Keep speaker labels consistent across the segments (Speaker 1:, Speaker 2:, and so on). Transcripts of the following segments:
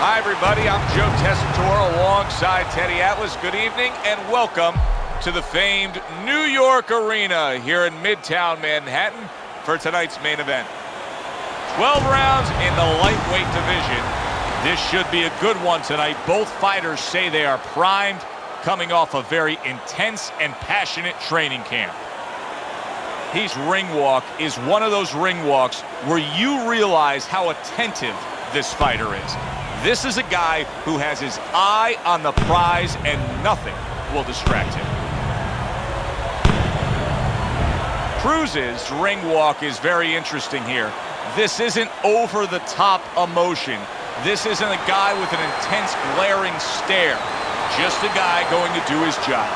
Speaker 1: Hi, everybody. I'm Joe Tessitore alongside Teddy Atlas. Good evening and welcome to the famed New York Arena here in Midtown Manhattan for tonight's main event. 12 rounds in the lightweight division. This should be a good one tonight. Both fighters say they are primed, coming off a very intense and passionate training camp. His ring walk is one of those ring walks where you realize how attentive this fighter is. This is a guy who has his eye on the prize and nothing will distract him. Cruz's ring walk is very interesting here. This isn't over-the-top emotion. This isn't a guy with an intense glaring stare. Just a guy going to do his job.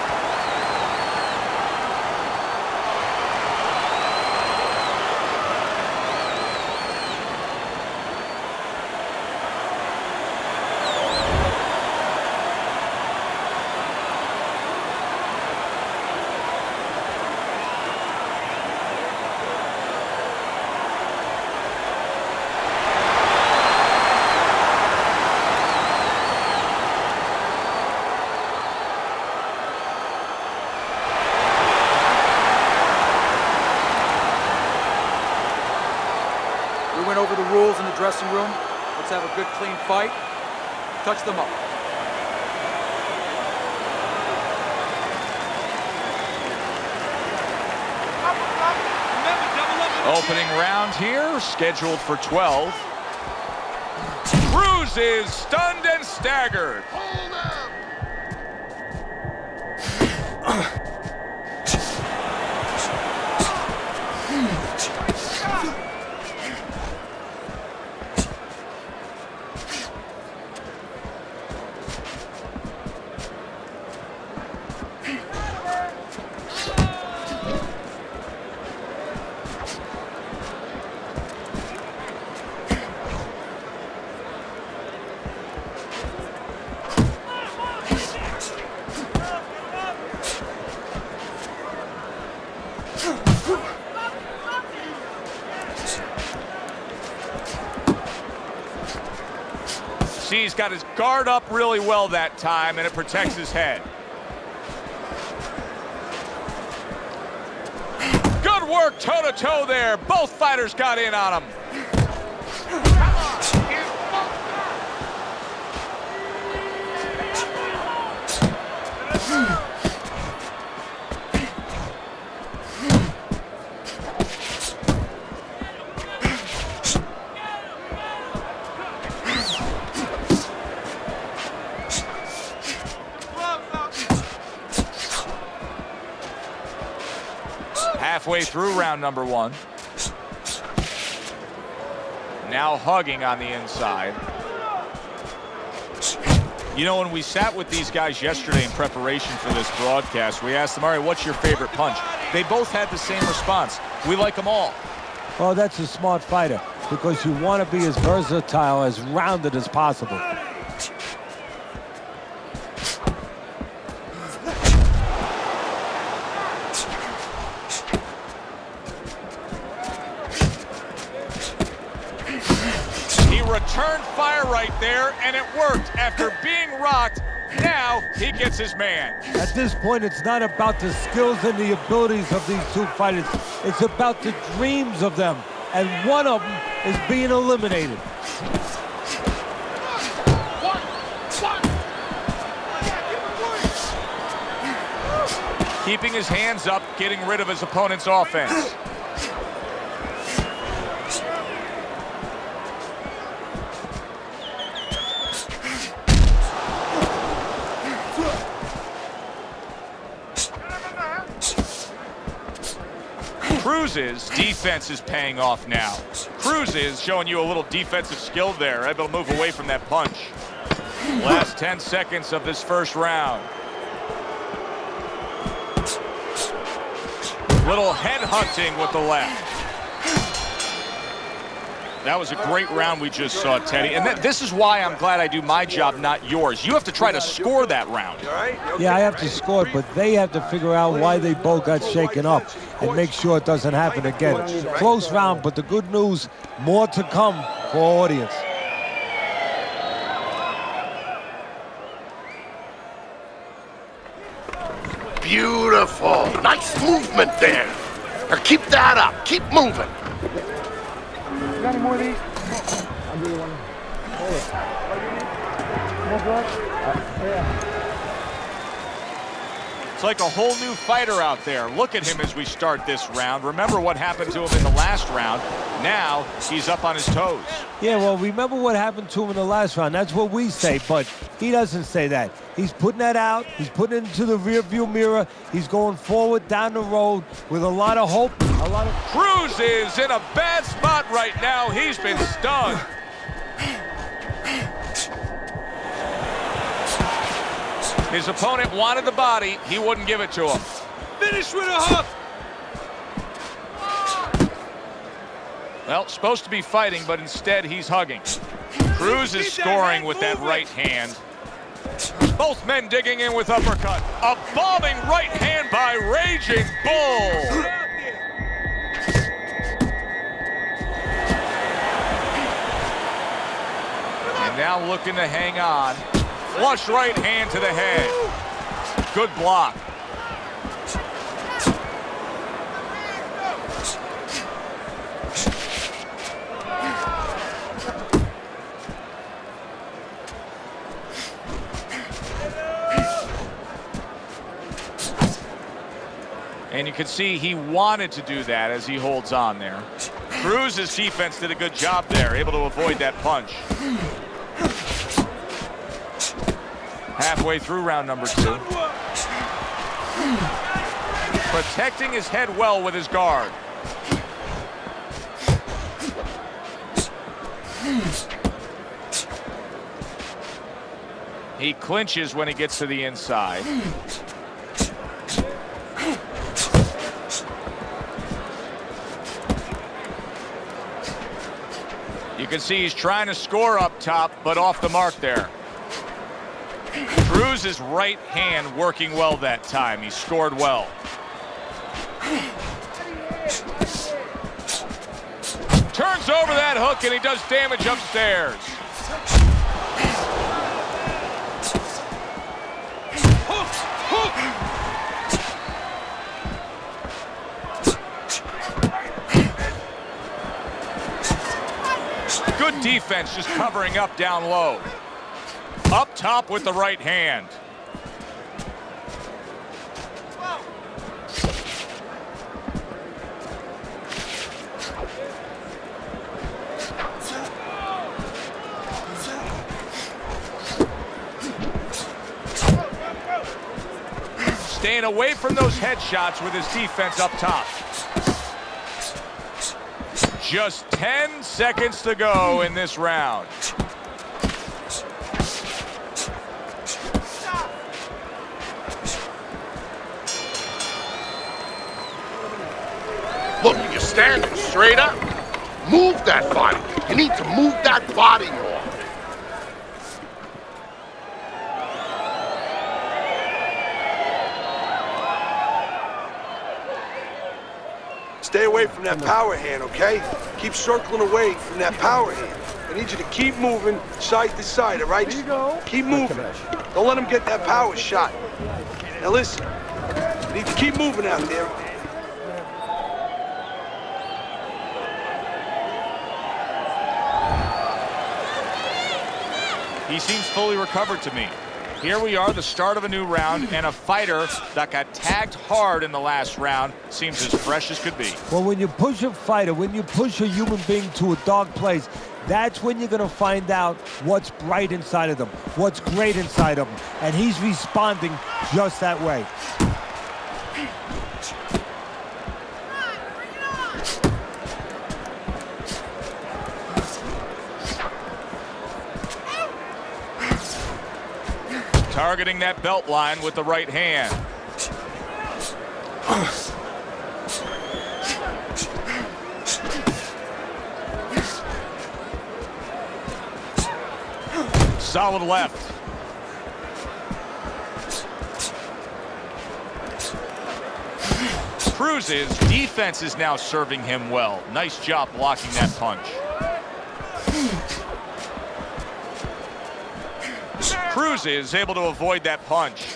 Speaker 2: We went over the rules in the dressing room. Let's have a good, clean fight. Touch them up.
Speaker 1: Opening round here, scheduled for 12. Cruz is stunned and staggered. See, he's got his guard up really well that time, and it protects his head. Good work toe-to-toe there. Both fighters got in on him. Halfway through round number one. Now hugging on the inside. You know, when we sat with these guys yesterday in preparation for this broadcast, we asked them, all right, what's your favorite punch? They both had the same response. We like them all.
Speaker 3: Well, that's a smart fighter because you want to be as versatile, as rounded as possible.
Speaker 1: Returned fire right there, and it worked. After being rocked, now he gets his man.
Speaker 3: At this point, it's not about the skills and the abilities of these two fighters. It's about the dreams of them, and one of them is being eliminated.
Speaker 1: Keeping his hands up, getting rid of his opponent's offense. Cruz's defense is paying off now. Cruz is showing you a little defensive skill there, able to move away from that punch. Last 10 seconds of this first round. Little head hunting with the left. That was a great round we just saw, Teddy. And this is why I'm glad I do my job, not yours. You have to try to score that round.
Speaker 3: Yeah, I have to score it, but they have to figure out why they both got shaken up and make sure it doesn't happen again. Close round, but the good news, more to come for our audience.
Speaker 4: Beautiful. Nice movement there. Now keep that up. Keep moving.
Speaker 5: You got any more of these? I'll give you one. Hold it. More blood? Yeah.
Speaker 1: It's like a whole new fighter out there. Look at him as we start this round. Remember what happened to him in the last round. Now he's up on his toes.
Speaker 3: Yeah, well, remember what happened to him in the last round. That's what we say, but he doesn't say that. He's putting that out. He's putting it into the rearview mirror. He's going forward down the road with a lot of hope, a lot of...
Speaker 1: Cruz is in a bad spot right now. He's been stunned. His opponent wanted the body. He wouldn't give it to him.
Speaker 2: Finish with a hook.
Speaker 1: Well, supposed to be fighting, but instead he's hugging. Cruz is scoring with that right hand. Both men digging in with uppercut. A bombing right hand by Raging Bull. And now looking to hang on. Flush right hand to the head. Good block. And you can see he wanted to do that as he holds on there. Cruz's defense did a good job there, able to avoid that punch. Halfway through round number 2. Protecting his head well with his guard. He clinches when he gets to the inside. You can see he's trying to score up top, but off the mark there. Cruz's right hand working well that time. He scored well. Turns over that hook and he does damage upstairs. Good defense just covering up down low. Up top with the right hand. Staying away from those headshots with his defense up top. Just 10 seconds to go in this round.
Speaker 4: Look, you're standing straight up. Move that body. You need to move that body more.
Speaker 6: Stay away from that power hand, okay? Keep circling away from that power hand. I need you to keep moving side to side, all right?
Speaker 5: Here you go.
Speaker 6: Keep moving. Don't let him get that power shot. Now listen, you need to keep moving out there.
Speaker 1: He seems fully recovered to me. Here we are, the start of a new round, and a fighter that got tagged hard in the last round seems as fresh as could be.
Speaker 3: Well, when you push a fighter, when you push a human being to a dark place, that's when you're going to find out what's bright inside of them, what's great inside of them. And he's responding just that way.
Speaker 1: Targeting that belt line with the right hand. Solid left. Cruz's defense is now serving him well. Nice job blocking that punch. Cruz is able to avoid that punch.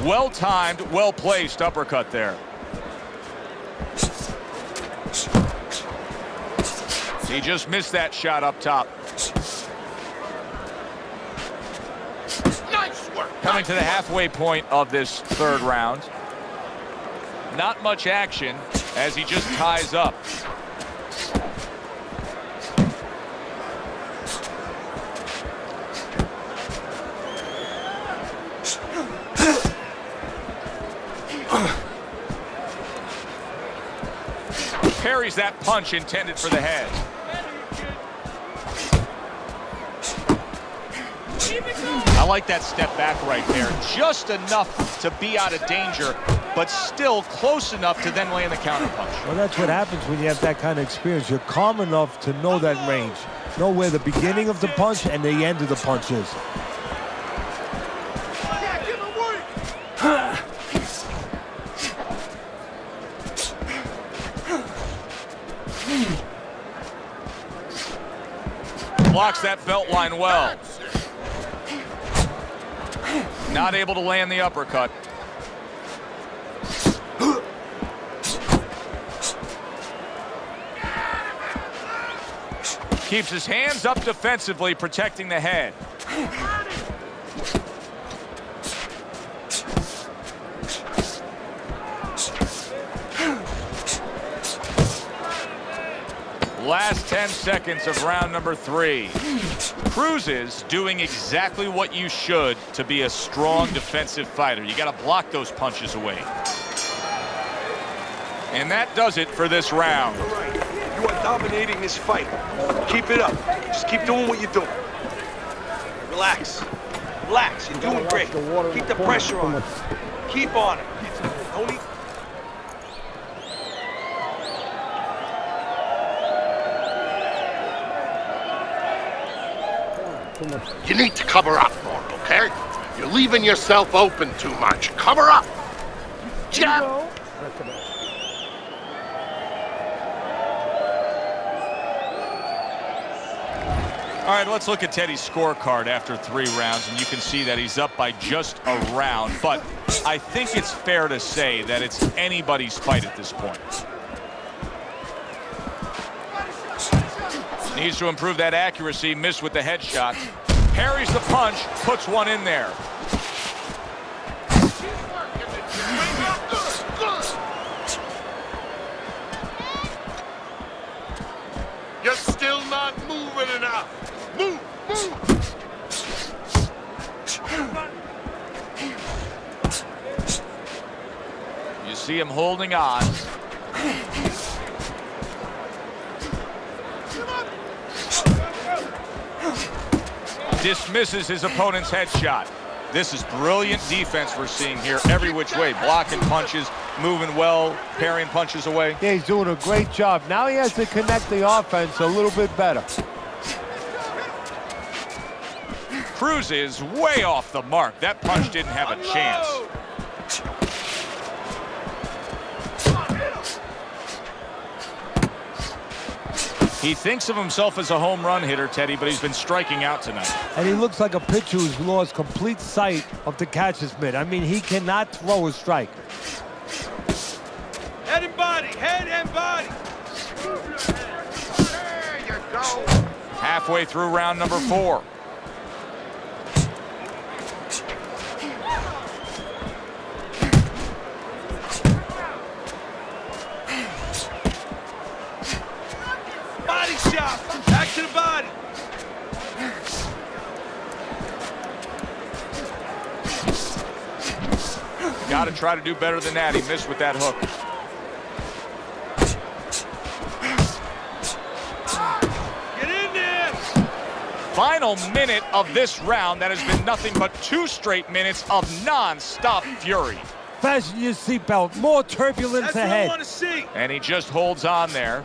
Speaker 1: Well-timed, well-placed uppercut there. He just missed that shot up top.
Speaker 4: Nice work.
Speaker 1: Coming to the halfway point of this third round. Not much action as he just ties up. Parries that punch intended for the head. I like that step back right there. Just enough to be out of danger, but still close enough to then land the counter punch.
Speaker 3: Well, that's what happens when you have that kind of experience. You're calm enough to know that range. Know where the beginning of the punch and the end of the punch is.
Speaker 1: Blocks that belt line well. Not able to land the uppercut. Keeps his hands up defensively, protecting the head. Last 10 seconds of round number 3. Cruz is doing exactly what you should to be a strong defensive fighter. You got to block those punches away. And that does it for this round.
Speaker 6: All right. You are dominating this fight. Keep it up. Just keep doing what you're doing. Relax. Relax. You're doing great. Keep the pressure on. Keep on it. Only.
Speaker 4: You need to cover up more, okay? You're leaving yourself open too much. Cover up. Jab.
Speaker 1: All right, let's look at Teddy's scorecard after 3 rounds, and you can see that he's up by just a round. But I think it's fair to say that it's anybody's fight at this point. Needs to improve that accuracy. Missed with the headshot. Parries the punch. Puts one in there.
Speaker 4: You're still not moving enough. Move, move.
Speaker 1: You see him holding on. Dismisses his opponent's headshot. This is brilliant defense we're seeing here every which way. Blocking punches, moving well, parrying punches away.
Speaker 3: Yeah, he's doing a great job. Now he has to connect the offense a little bit better.
Speaker 1: Cruz is way off the mark. That punch didn't have a chance. He thinks of himself as a home run hitter, Teddy, but he's been striking out tonight.
Speaker 3: And he looks like a pitcher who's lost complete sight of the catcher's mitt. I mean, he cannot throw a strike.
Speaker 6: Head and body. Head and body.
Speaker 4: There you go.
Speaker 1: Halfway through round number 4.
Speaker 6: Body shot. Back to the body.
Speaker 1: Got to try to do better than that. He missed with that hook.
Speaker 6: Get in there.
Speaker 1: Final minute of this round that has been nothing but 2 straight minutes of non-stop fury.
Speaker 3: Fasten your seatbelt. More turbulence
Speaker 6: That's what I
Speaker 3: ahead.
Speaker 6: want to see.
Speaker 1: And he just holds on there.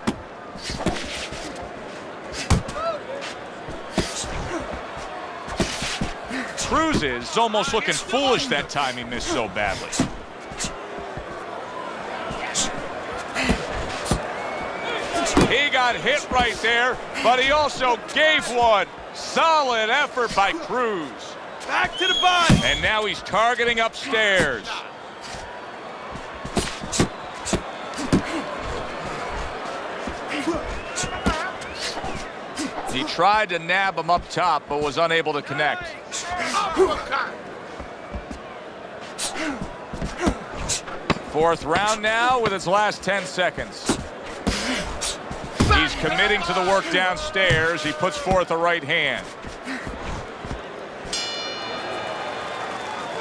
Speaker 1: Cruz is almost looking foolish that time he missed so badly. He got hit right there, but he also gave one. Solid effort by Cruz.
Speaker 6: Back to the body.
Speaker 1: And now he's targeting upstairs. He tried to nab him up top, but was unable to connect. Fourth round now with its last 10 seconds. He's committing to the work downstairs. He puts forth a right hand.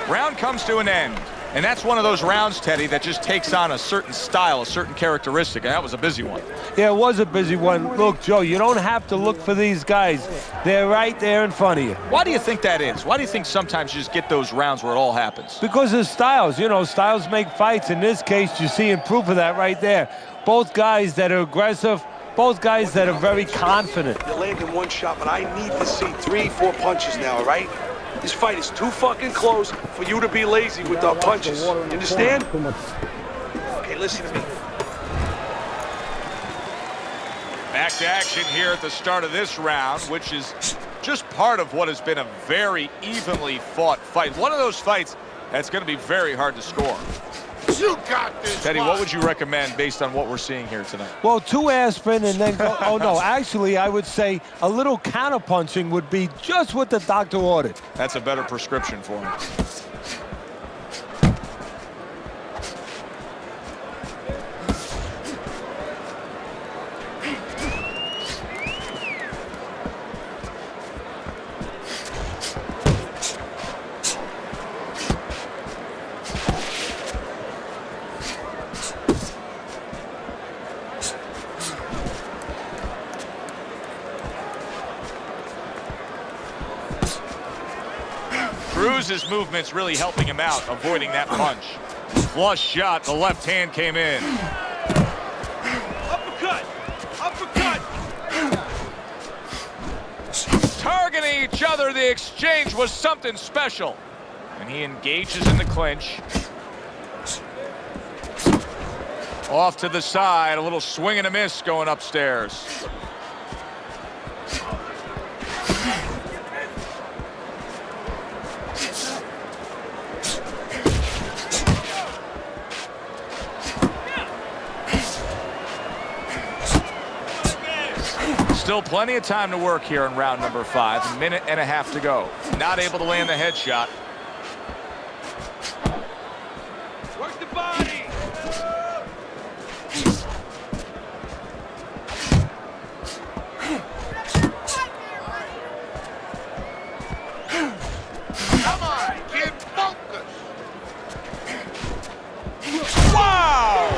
Speaker 1: Round comes to an end. And that's one of those rounds, Teddy, that just takes on a certain style, a certain characteristic, and that was a busy one.
Speaker 3: Yeah, it was a busy one. Look, Joe, you don't have to look for these guys. They're right there in front of you.
Speaker 1: Why do you think that is? Why do you think sometimes you just get those rounds where it all happens?
Speaker 3: Because of styles. You know, styles make fights. In this case, you see proof of that right there. Both guys that are aggressive, both guys that are very confident.
Speaker 6: You're landing one shot, but I need to see 3-4 punches now, all right? This fight is too fucking close for you to be lazy with our punches. You understand? Okay, listen to me.
Speaker 1: Back to action here at the start of this round, which is just part of what has been a very evenly fought fight. One of those fights that's going to be very hard to score.
Speaker 4: You got this,
Speaker 1: Teddy, what would you recommend based on what we're seeing here tonight?
Speaker 3: Well, 2 aspirin and then go. Oh, no, actually, I would say a little counterpunching would be just what the doctor ordered.
Speaker 1: That's a better prescription for him. Cruz's movement's really helping him out, avoiding that punch. Flush shot, the left hand came in.
Speaker 6: Uppercut! Uppercut!
Speaker 1: Targeting each other, the exchange was something special. And he engages in the clinch. Off to the side, a little swing and a miss going upstairs. Still plenty of time to work here in round number 5. A minute and a half to go. Not able to land the headshot.
Speaker 6: Work the body!
Speaker 4: Come on, kid, focus.
Speaker 1: Wow!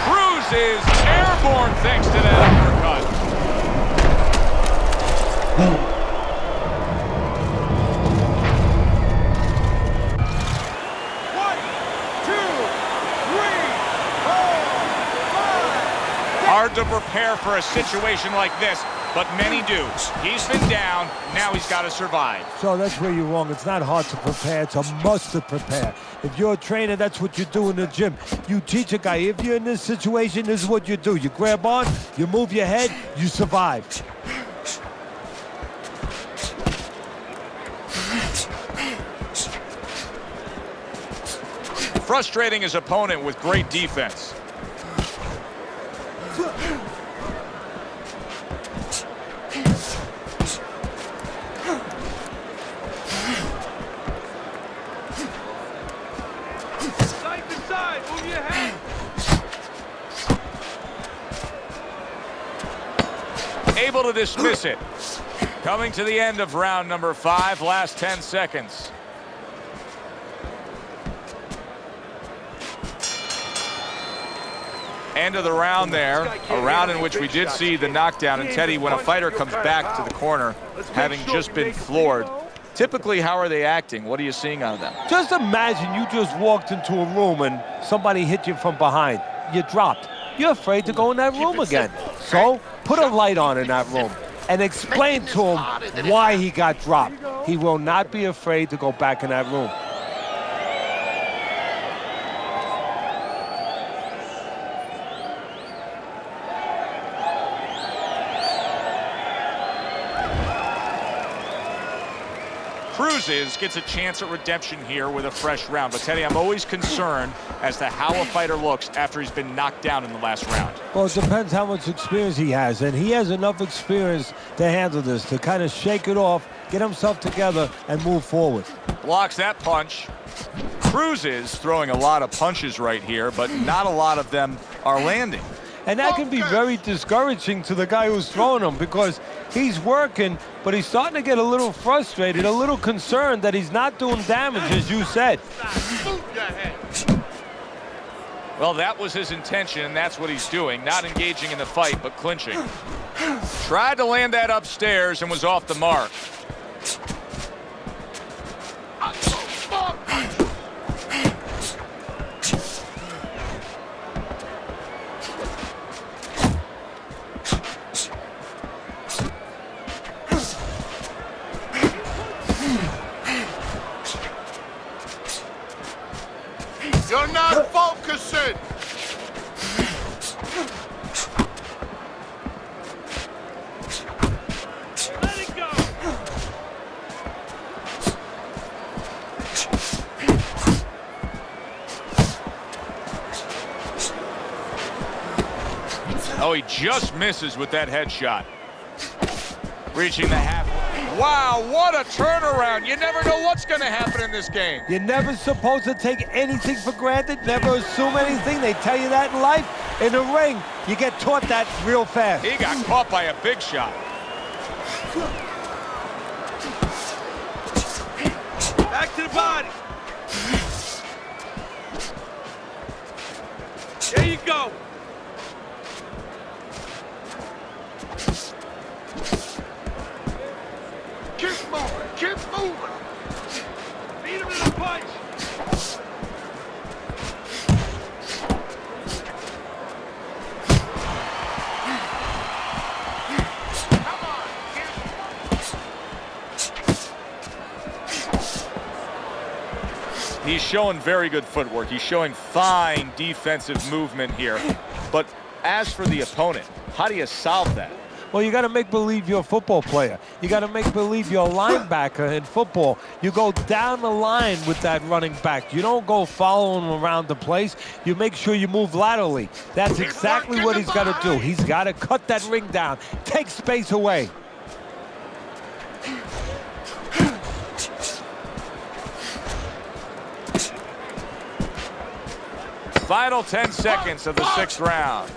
Speaker 1: Cruz is airborne thanks to that uppercut. Hard to prepare for a situation like this, but many do. He's been down, now he's got to survive.
Speaker 3: So that's where you're wrong. It's not hard to prepare. It's a must to prepare. If you're a trainer, that's what you do in the gym. You teach a guy, if you're in this situation, this is what you do. You grab on, you move your head, you survive.
Speaker 1: Frustrating his opponent with great defense.
Speaker 6: Side to side, move your head.
Speaker 1: Able to dismiss it. Coming to the end of round number 5, last 10 seconds. End of the round there, a round in which we did see the knockdown. And Teddy, when a fighter comes back to the corner, having just been floored, typically how are they acting? What are you seeing out of them?
Speaker 3: Just imagine you just walked into a room and somebody hit you from behind. You dropped. You're afraid to go in that room again. So put a light on in that room and explain to him why he got dropped. He will not be afraid to go back in that room.
Speaker 1: Cruz gets a chance at redemption here with a fresh round. But Teddy, I'm always concerned as to how a fighter looks after he's been knocked down in the last round.
Speaker 3: Well, it depends how much experience he has, and he has enough experience to handle this, to kind of shake it off, get himself together, and move forward.
Speaker 1: Blocks that punch. Cruz is throwing a lot of punches right here, but not a lot of them are landing.
Speaker 3: And that can be very discouraging to the guy who's throwing them, because he's working, but he's starting to get a little frustrated, a little concerned that he's not doing damage, as you said.
Speaker 1: Well, that was his intention, and that's what he's doing. Not engaging in the fight, but clinching. Tried to land that upstairs and was off the mark.
Speaker 4: You're not focusing!
Speaker 6: Let it go!
Speaker 1: Oh, he just misses with that headshot. Reaching the half. Wow, what a turnaround. You never know what's going to happen in this game.
Speaker 3: You're never supposed to take anything for granted, never assume anything. They tell you that in life. In the ring, you get taught that real fast.
Speaker 1: He got caught by a big shot.
Speaker 6: Back to the body. There you go.
Speaker 4: Keep moving! Keep moving!
Speaker 6: Beat him to the punch.
Speaker 4: Come on!
Speaker 1: He's showing very good footwork. He's showing fine defensive movement here. But as for the opponent, how do you solve that?
Speaker 3: Well, you got to make believe you're a football player. You got to make believe you're a linebacker in football. You go down the line with that running back. You don't go following him around the place. You make sure you move laterally. That's exactly what he's got to do. He's got to cut that ring down, take space away.
Speaker 1: Final 10 seconds of the 6th round.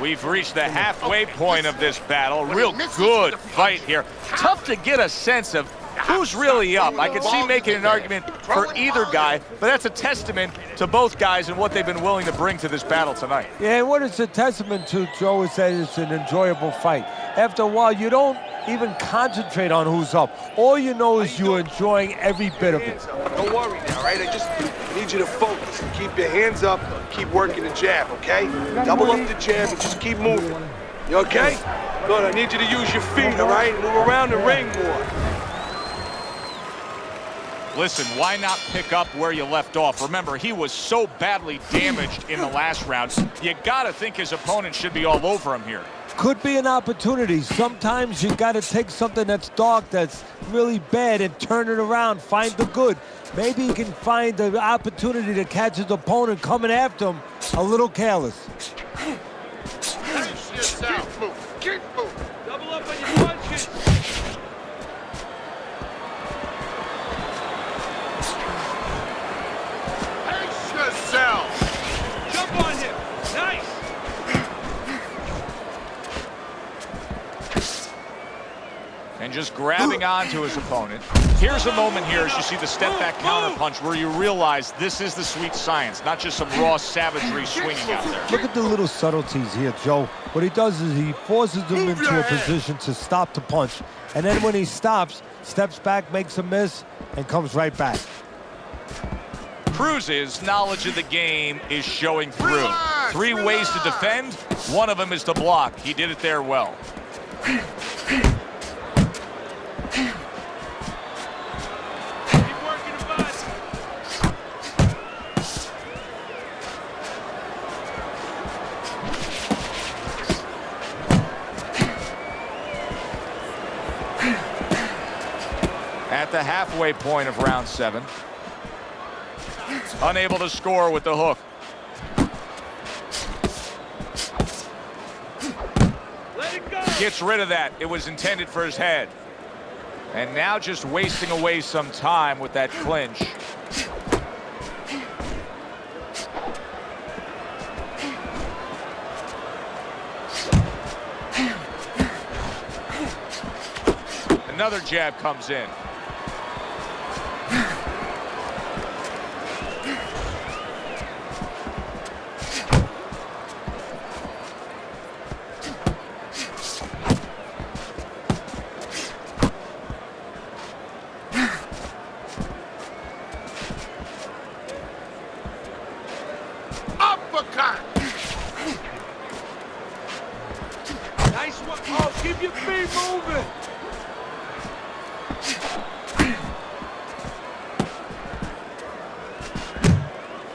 Speaker 1: We've reached the halfway point of this battle. Real good fight here. Tough to get a sense of who's really up. I could see making an argument for either guy, but that's a testament to both guys and what they've been willing to bring to this battle tonight.
Speaker 3: Yeah, and what it's a testament to, Joe, is that it's an enjoyable fight. After a while, you don't even concentrate on who's up. All you know is you're enjoying every bit of it.
Speaker 6: Don't worry now, right? I need you to focus and keep your hands up, keep working the jab, okay? Double up the jab and just keep moving. You okay? Good, I need you to use your feet, all right? Move around the ring more.
Speaker 1: Listen, why not pick up where you left off? Remember, he was so badly damaged in the last round. You gotta think his opponent should be all over him here.
Speaker 3: Could be an opportunity. Sometimes you got to take something that's dark, that's really bad, and turn it around, find the good. Maybe he can find the opportunity to catch his opponent coming after him a little careless.
Speaker 4: Pace yourself! Move! Keep moving!
Speaker 6: Double up on your punches.
Speaker 4: Pace yourself!
Speaker 6: Jump on him. Nice.
Speaker 1: And just grabbing onto his opponent. Here's a moment here as you see the step-back counter punch where you realize this is the sweet science, not just some raw savagery swinging out there.
Speaker 3: Look at the little subtleties here, Joe. What he does is he forces him into a position to stop the punch. And then when he stops, steps back, makes a miss, and comes right back.
Speaker 1: Cruz's knowledge of the game is showing through. 3 ways to defend. One of them is to block. He did it there well. at the halfway point of round 7. Unable to score with the hook.
Speaker 6: Let it go.
Speaker 1: Gets rid of that. It was intended for his head. And now just wasting away some time with that clinch. Another jab comes in.
Speaker 4: Uppercut!
Speaker 6: Nice one. Oh, keep your feet moving.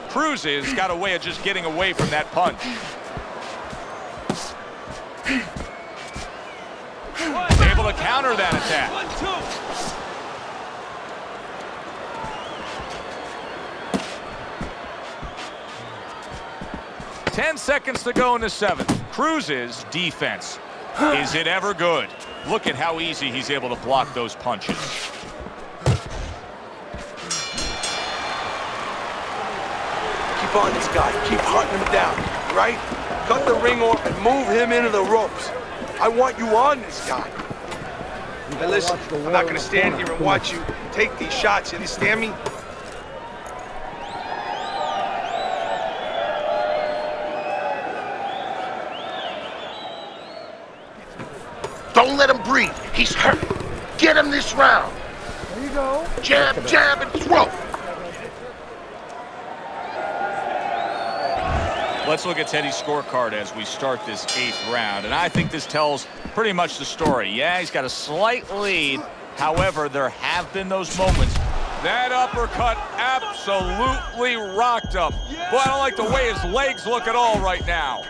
Speaker 1: Cruz has got a way of just getting away from that punch. Able to counter that attack.
Speaker 6: 1, 2.
Speaker 1: 10 seconds to go in the 7th. Cruz's defense. Is it ever good? Look at how easy he's able to block those punches.
Speaker 6: Keep on this guy. Keep hunting him down, right? Cut the ring off and move him into the ropes. I want you on this guy. Hey, listen, I'm not gonna stand here and watch you take these shots. You understand me?
Speaker 4: Don't let him breathe. He's hurt. Get him this round.
Speaker 5: There you go.
Speaker 4: Jab, jab, and throw.
Speaker 1: Let's look at Teddy's scorecard as we start this 8th round. And I think this tells pretty much the story. Yeah, he's got a slight lead. However, there have been those moments. That uppercut absolutely rocked him. Boy, I don't like the way his legs look at all right now.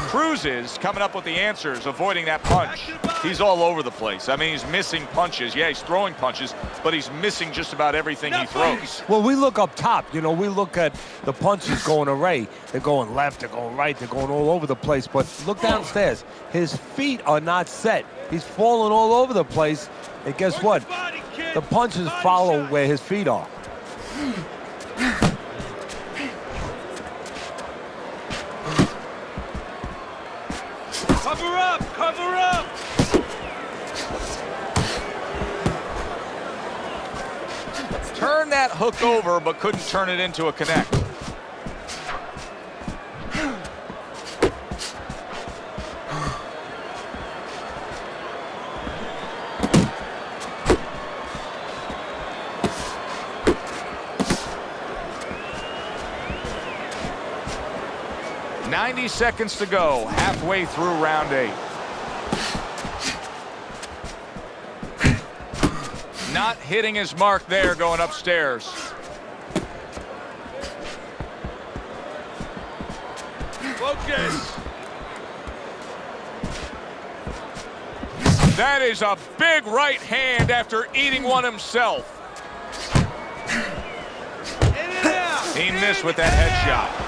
Speaker 1: Cruz is coming up with the answers, avoiding that punch. He's all over the place. I mean, he's missing punches. Yeah, he's throwing punches, but he's missing just about everything he throws.
Speaker 3: Well, we look up top. You know, we look at the punches going array. They're going left, they're going right, they're going all over the place. But look downstairs. His feet are not set. He's falling all over the place. And guess what? The punches follow where his feet are.
Speaker 6: Cover up! Cover up!
Speaker 1: Turn that hook over, but couldn't turn it into a connect. .90 seconds to go, halfway through round 8. Not hitting his mark there, going upstairs.
Speaker 6: Focus!
Speaker 1: That is a big right hand after eating one himself.
Speaker 6: In and out!
Speaker 1: He missed with that headshot.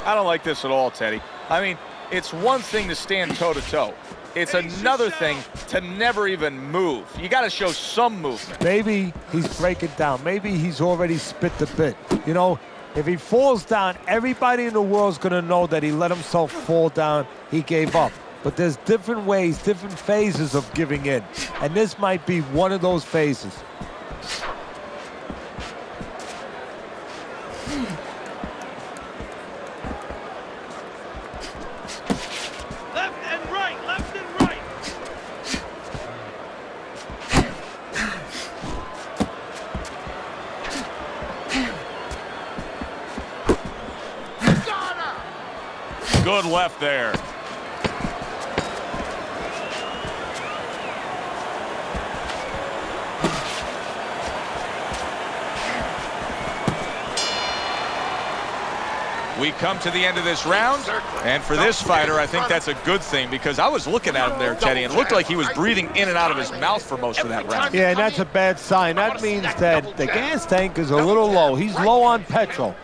Speaker 1: I don't like this at all, Teddy. I mean, it's one thing to stand toe-to-toe. It's another thing to never even move. You got to show some movement.
Speaker 3: Maybe he's breaking down. Maybe he's already spit the bit. You know, if he falls down, everybody in the world's going to know that he let himself fall down. He gave up. But there's different ways, different phases of giving in. And this might be one of those phases.
Speaker 1: Good left there. We come to the end of this round, and for this fighter, I think that's a good thing, because I was looking at him there, Teddy, and it looked like he was breathing in and out of his mouth for most of that round.
Speaker 3: Yeah, and that's a bad sign. That means that the gas tank is a little low. He's low on petrol.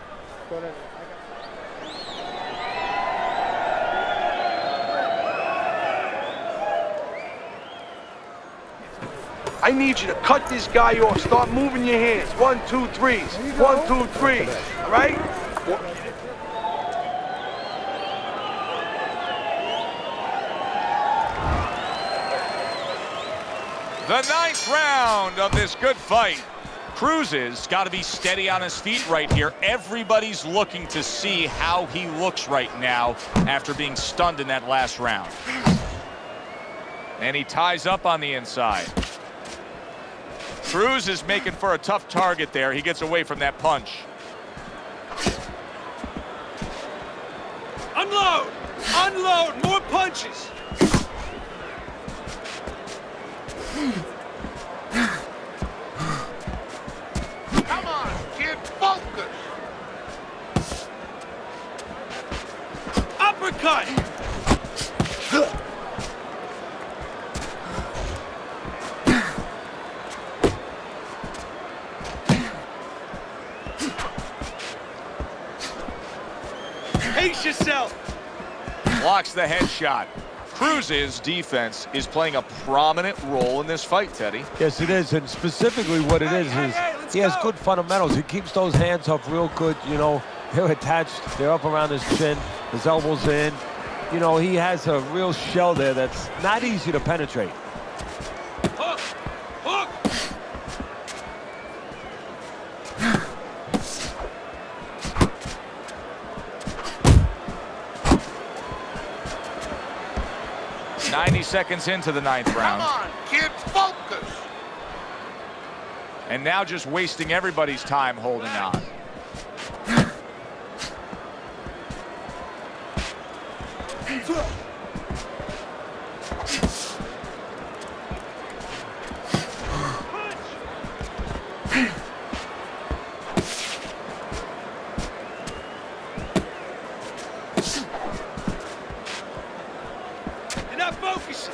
Speaker 6: I need you to cut this guy off. Start moving your hands. 1, 2, 3s. 1, 2, 3s. All right?
Speaker 1: The 9th round of this good fight. Cruz has got to be steady on his feet right here. Everybody's looking to see how he looks right now after being stunned in that last round. And he ties up on the inside. Cruz is making for a tough target there. He gets away from that punch.
Speaker 6: Unload! Unload! More punches!
Speaker 4: Come on, kid, focus.
Speaker 6: Uppercut! Pace yourself!
Speaker 1: Blocks the headshot. Cruz's defense is playing a prominent role in this fight, Teddy.
Speaker 3: Yes, it is, and specifically what it is he has good fundamentals. He keeps those hands up real good. You know, they're attached. They're up around his chin. His elbows in. You know, he has a real shell there that's not easy to penetrate.
Speaker 6: Hook! Hook!
Speaker 1: 90 seconds into the 9th round.
Speaker 4: Come on, kid, focus.
Speaker 1: And now just wasting everybody's time holding on.
Speaker 6: You're not focusing.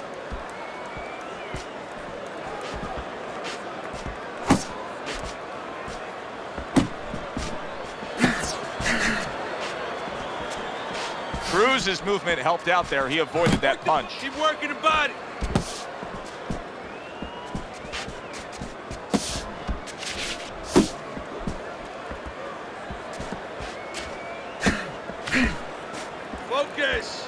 Speaker 1: Cruz's movement helped out there. He avoided that punch.
Speaker 6: Keep working the body. Focus.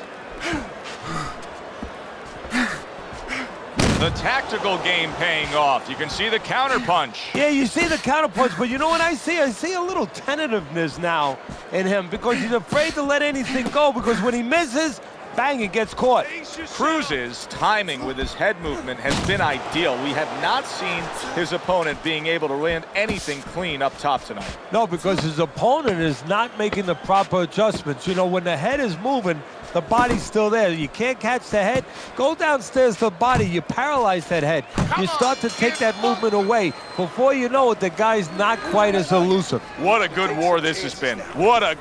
Speaker 1: The tactical game paying off. You can see the counter punch.
Speaker 3: Yeah, you see the counter punch, but you know what I see? I see a little tentativeness now in him because he's afraid to let anything go, because when he misses, bang, it gets caught.
Speaker 1: Cruz's timing with his head movement has been ideal. We have not seen his opponent being able to land anything clean up top tonight.
Speaker 3: No, because his opponent is not making the proper adjustments. You know, when the head is moving, the body's still there. You can't catch the head. Go downstairs to the body. You paralyze that head. You start to take that movement away. Before you know it, the guy's not quite as elusive.
Speaker 1: What a good war this has been. What a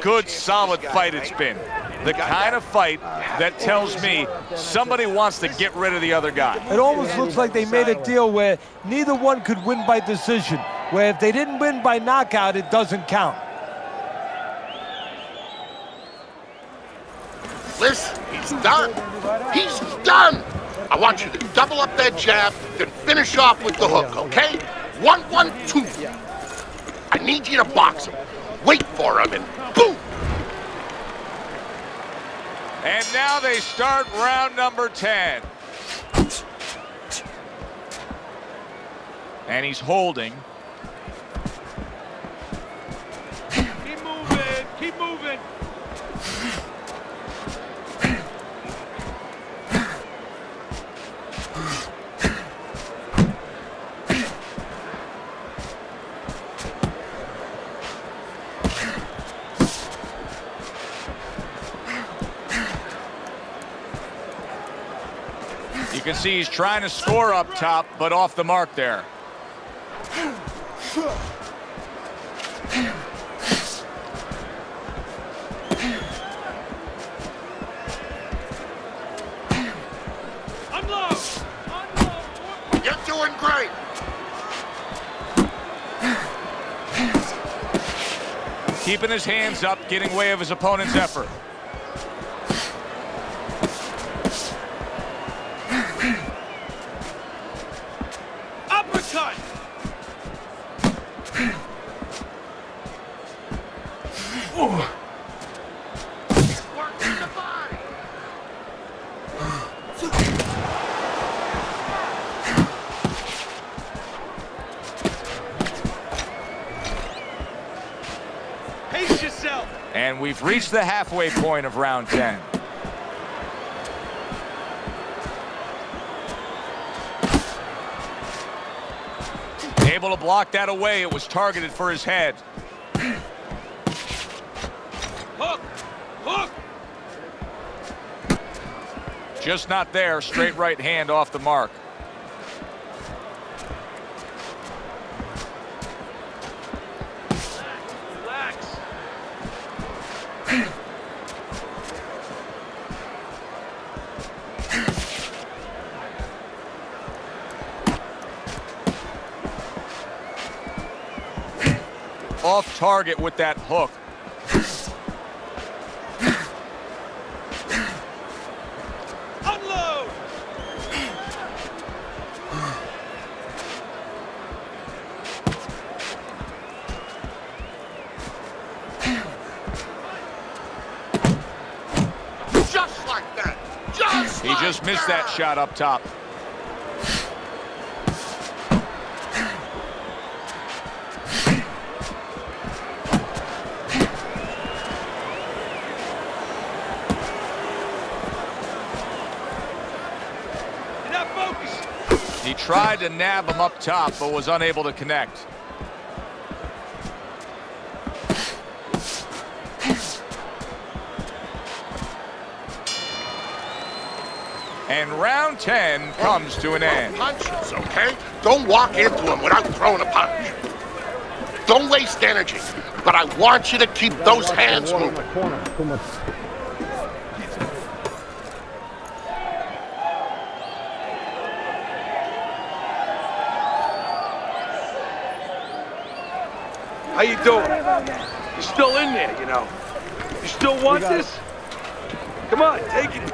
Speaker 1: good, solid fight it's been. The kind of fight that tells me somebody wants to get rid of the other guy.
Speaker 3: It almost looks like they made a deal where neither one could win by decision, where if they didn't win by knockout, it doesn't count.
Speaker 4: Listen, he's done. He's done. I want you to double up that jab, then finish off with the hook, okay? 1, 1, 2. I need you to box him. Wait for him and boom.
Speaker 1: And now they start round number 10. And he's holding.
Speaker 6: Keep moving. Keep moving.
Speaker 1: You can see he's trying to score up top, but off the mark there. keeping his hands up, getting way of his opponent's effort.
Speaker 6: Uppercut!
Speaker 4: Working the body.
Speaker 6: Pace yourself!
Speaker 1: And we've reached the halfway point of round 10. Able to block that away. It was targeted for his head.
Speaker 6: Hook! Hook!
Speaker 1: Just not there. Straight right hand off the mark.
Speaker 6: Relax.
Speaker 1: Off target with that hook.
Speaker 6: Unload!
Speaker 4: Just like that. Just
Speaker 1: He
Speaker 4: like
Speaker 1: just missed that shot up top.
Speaker 6: You're not focused.
Speaker 1: He tried to nab him up top, but was unable to connect. And round 10 comes to an end.
Speaker 4: Punches, okay? Don't walk into him without throwing a punch. Don't waste energy, but I want you to keep those hands moving.
Speaker 5: Too much.
Speaker 6: How you doing? You're still in there, you know. You still want this? Come on, take it.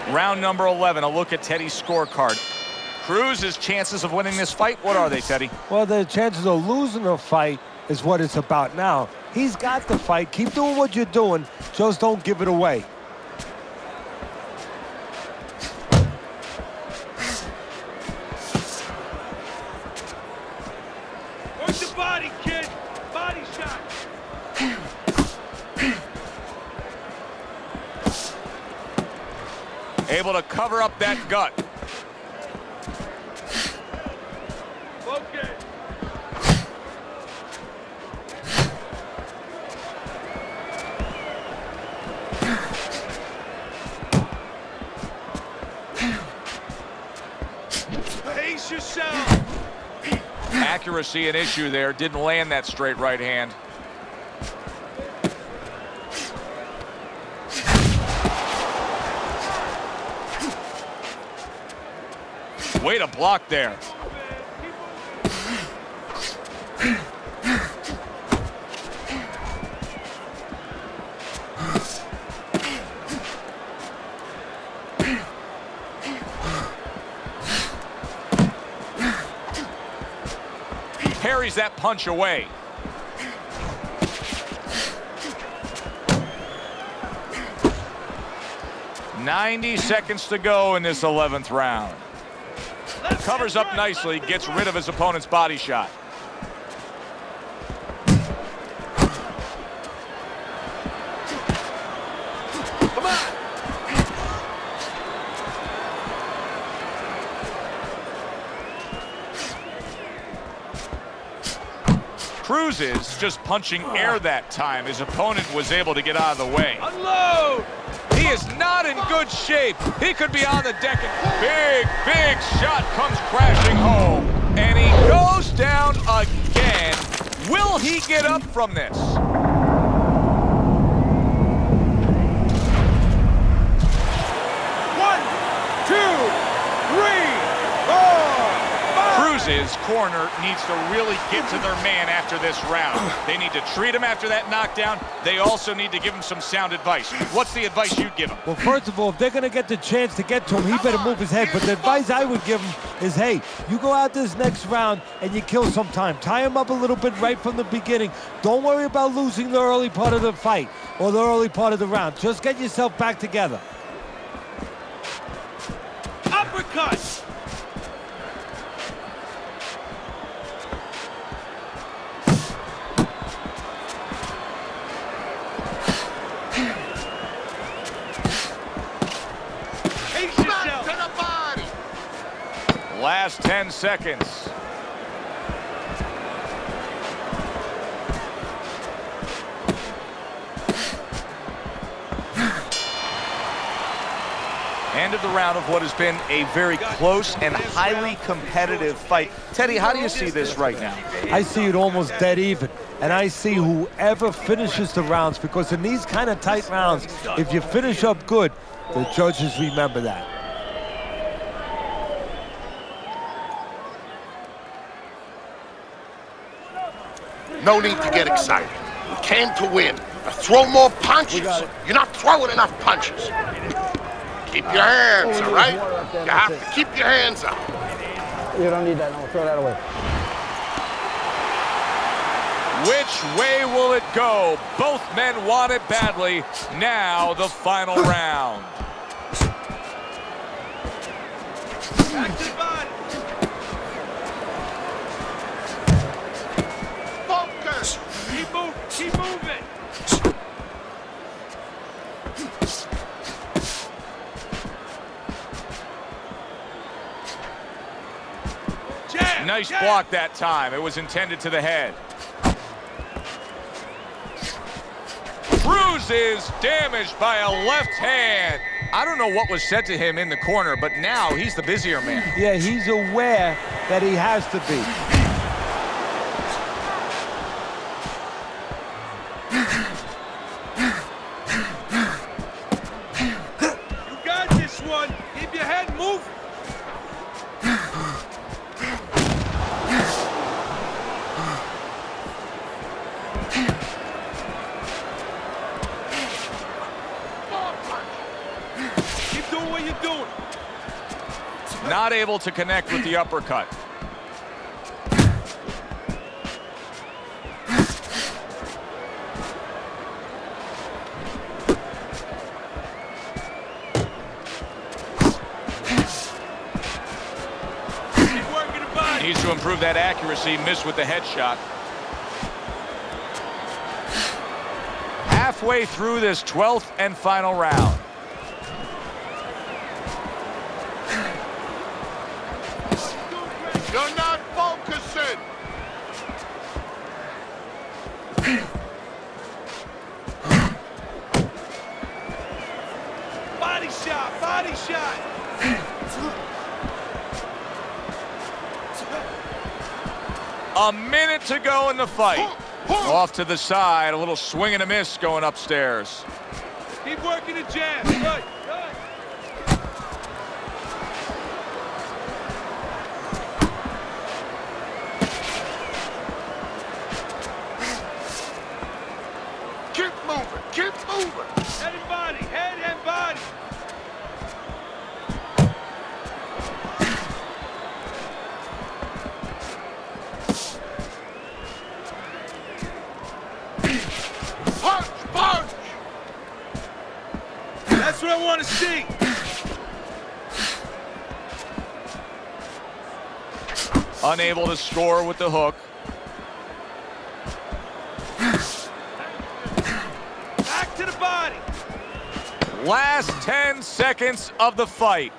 Speaker 1: Round number 11, a look at Teddy's scorecard. Cruz's chances of winning this fight, what are they, Teddy?
Speaker 3: Well, the chances of losing a fight is what it's about now. He's got the fight. Keep doing what you're doing. Just don't give it away.
Speaker 6: Work the body, kid. Body shot.
Speaker 1: Able to cover up that gut.
Speaker 6: Okay. Pace yourself.
Speaker 1: Accuracy an issue there. Didn't land that straight right hand. Way to block there. Parries that punch away. "90 seconds to go in this 11th round. Covers up nicely, gets rid of his opponent's body shot.
Speaker 6: Come on.
Speaker 1: Cruz is just punching air that time. His opponent was able to get out of the way.
Speaker 6: Unload.
Speaker 1: He is not in good shape. He could be on the deck. Big, big shot comes crashing home. And he goes down again. Will he get up from this?
Speaker 2: One, two, three, four.
Speaker 1: Cruz's corner needs to really get to their man after this round. They need to treat him after that knockdown. They also need to give him some sound advice. What's the advice you'd give him?
Speaker 3: Well, first of all, if they're going to get the chance to get to him, he better move his head. But the advice I would give him is, hey, you go out this next round and you kill some time. Tie him up a little bit right from the beginning. Don't worry about losing the early part of the fight or the early part of the round. Just get yourself back together.
Speaker 6: Uppercut! Pace yourself!
Speaker 4: To the body!
Speaker 1: Last 10 seconds. End of the round of what has been a very close and highly competitive fight. Teddy, how do you see this right now?
Speaker 3: I see it almost dead even. And I see whoever finishes the rounds, because in these kind of tight rounds, if you finish up good, the judges remember that.
Speaker 4: No need to get excited. We came to win. Now throw more punches. You're not throwing enough punches. Keep your hands, all right? You have to keep your hands up.
Speaker 5: You don't need that, no, throw that away.
Speaker 1: Which way will it go? Both men want it badly. Now the final round.
Speaker 6: Back to the body!
Speaker 4: Focus!
Speaker 6: Keep moving, keep moving! Jab,
Speaker 1: Nice
Speaker 6: jab.
Speaker 1: block that time. It was intended to the head. Cruz is damaged by a left hand. I don't know what was said to him in the corner, but now he's the busier man.
Speaker 3: Yeah, he's aware that he has to be.
Speaker 6: You got this one. Keep your head moving. Keep doing what you're doing.
Speaker 1: Not able to connect with the uppercut.
Speaker 6: Keep working the body.
Speaker 1: Needs to improve that accuracy. Missed with the headshot. Halfway through this 12th and final round.
Speaker 4: You're not focusing!
Speaker 6: Body shot, body shot.
Speaker 1: A minute to go in the fight. Off to the side, a little swing and a miss going upstairs.
Speaker 6: Keep working the jab. Good, good.
Speaker 4: Keep moving, keep moving!
Speaker 6: Head and body, head and body.
Speaker 4: Punch, punch!
Speaker 6: That's what I want to see.
Speaker 1: Unable to score with the hook.
Speaker 6: Back to the body.
Speaker 1: Last 10 seconds of the fight.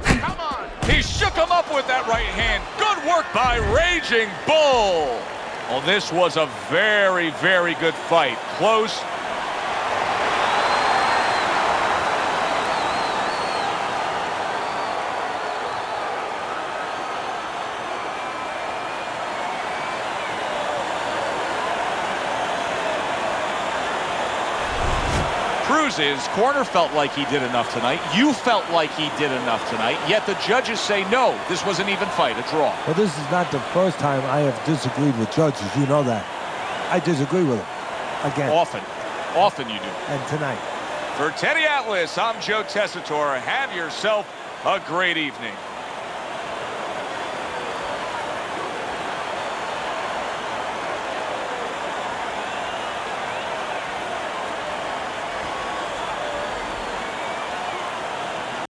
Speaker 4: Come on!
Speaker 1: He shook him up with that right hand. Good work by Raging Bull. Well, this was a very, very good fight. Close. Cruz is corner felt like he did enough tonight. You felt like he did enough tonight. Yet the judges say no, this was an even fight, a draw.
Speaker 3: Well, this is not the first time I have disagreed with judges. You know that. I disagree with them. Again.
Speaker 1: Often you do.
Speaker 3: And tonight.
Speaker 1: For Teddy Atlas, I'm Joe Tessitore. Have yourself a great evening.